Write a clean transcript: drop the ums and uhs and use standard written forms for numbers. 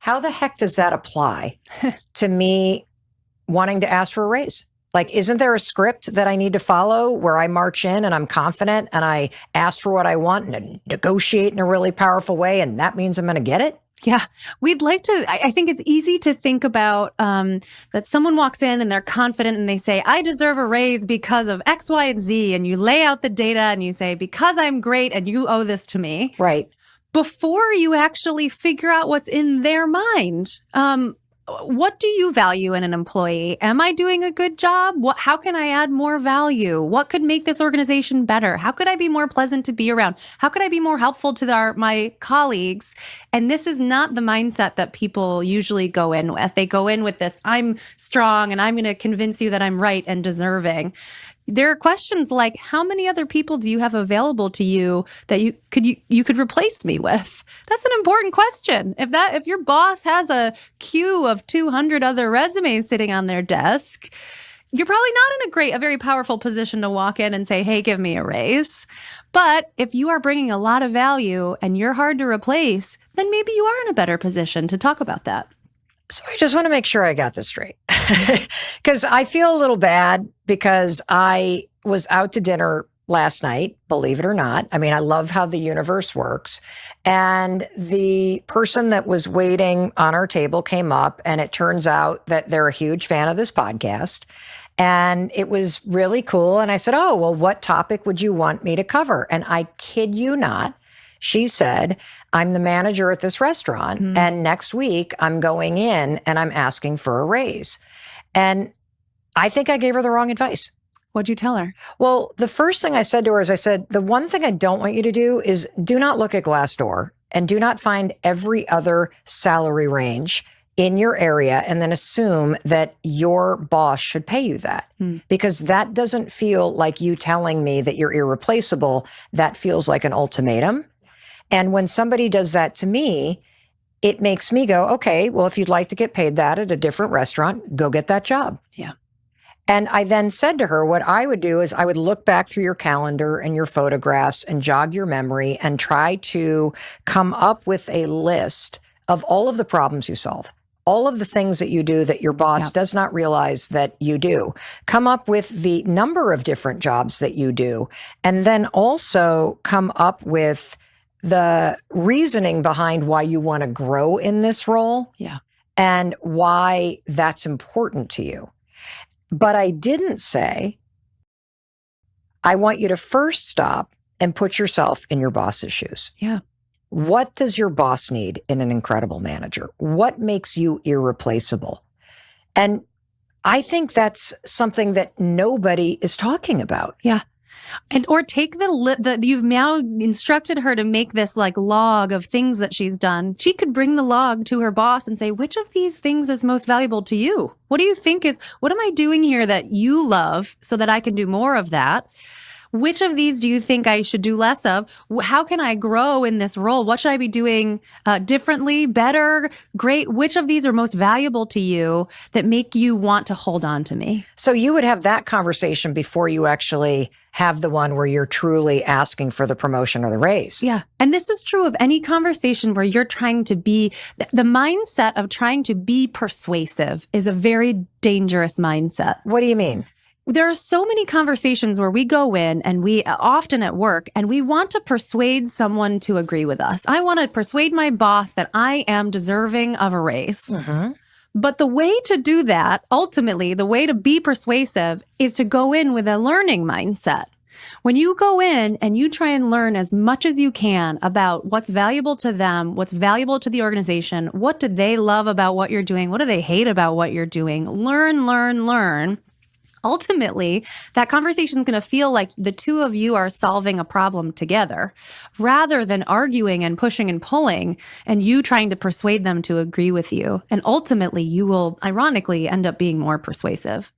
how the heck does that apply to me wanting to ask for a raise? Like, isn't there a script that I need to follow where I march in and I'm confident and I ask for what I want and negotiate in a really powerful way, and that means I'm going to get it? Yeah, we'd like to. I think it's easy to think about that someone walks in and they're confident and they say, I deserve a raise because of X, Y, and Z. And you lay out the data and you say, because I'm great and you owe this to me. Right. Before you actually figure out what's in their mind. What do you value in an employee? Am I doing a good job? How can I add more value? What could make this organization better? How could I be more pleasant to be around? How could I be more helpful to my colleagues? And this is not the mindset that people usually go in with. They go in with this, I'm strong and I'm going to convince you that I'm right and deserving. There are questions like, how many other people do you have available to you that you could replace me with? That's an important question. If your boss has a queue of 200 other resumes sitting on their desk, you're probably not in a very powerful position to walk in and say, hey, give me a raise. But if you are bringing a lot of value and you're hard to replace, then maybe you are in a better position to talk about that. So I just want to make sure I got this straight, because I feel a little bad because I was out to dinner last night, believe it or not. I mean, I love how the universe works. And the person that was waiting on our table came up, and it turns out that they're a huge fan of this podcast. And it was really cool. And I said, oh, well, what topic would you want me to cover? And I kid you not, she said, I'm the manager at this restaurant, and next week I'm going in and I'm asking for a raise. And I think I gave her the wrong advice. What'd you tell her? Well, the first thing I said to her is I said, the one thing I don't want you to do is do not look at Glassdoor and do not find every other salary range in your area and then assume that your boss should pay you that, because that doesn't feel like you telling me that you're irreplaceable. That feels like an ultimatum. And when somebody does that to me, it makes me go, okay, well, if you'd like to get paid that at a different restaurant, go get that job. Yeah. And I then said to her, what I would do is I would look back through your calendar and your photographs and jog your memory and try to come up with a list of all of the problems you solve, all of the things that you do that your boss does not realize that you do. Come up with the number of different jobs that you do, and then also come up with the reasoning behind why you want to grow in this role and why that's important to you. But I didn't say, I want you to first stop and put yourself in your boss's shoes. Yeah. What does your boss need in an incredible manager? What makes you irreplaceable? And I think that's something that nobody is talking about. Yeah. And or take you've now instructed her to make this like log of things that she's done. She could bring the log to her boss and say, which of these things is most valuable to you? What do you think what am I doing here that you love so that I can do more of that? Which of these do you think I should do less of? How can I grow in this role? What should I be doing differently, better, great? Which of these are most valuable to you that make you want to hold on to me? So you would have that conversation before you actually have the one where you're truly asking for the promotion or the raise. Yeah. And this is true of any conversation where you're trying to be, the mindset of trying to be persuasive is a very dangerous mindset. What do you mean? There are so many conversations where we go in and we often at work and we want to persuade someone to agree with us. I want to persuade my boss that I am deserving of a raise. But the way to do that, ultimately, the way to be persuasive is to go in with a learning mindset. When you go in and you try and learn as much as you can about what's valuable to them, what's valuable to the organization, what do they love about what you're doing, what do they hate about what you're doing, learn. Ultimately, that conversation is going to feel like the two of you are solving a problem together rather than arguing and pushing and pulling and you trying to persuade them to agree with you. And ultimately, you will ironically end up being more persuasive.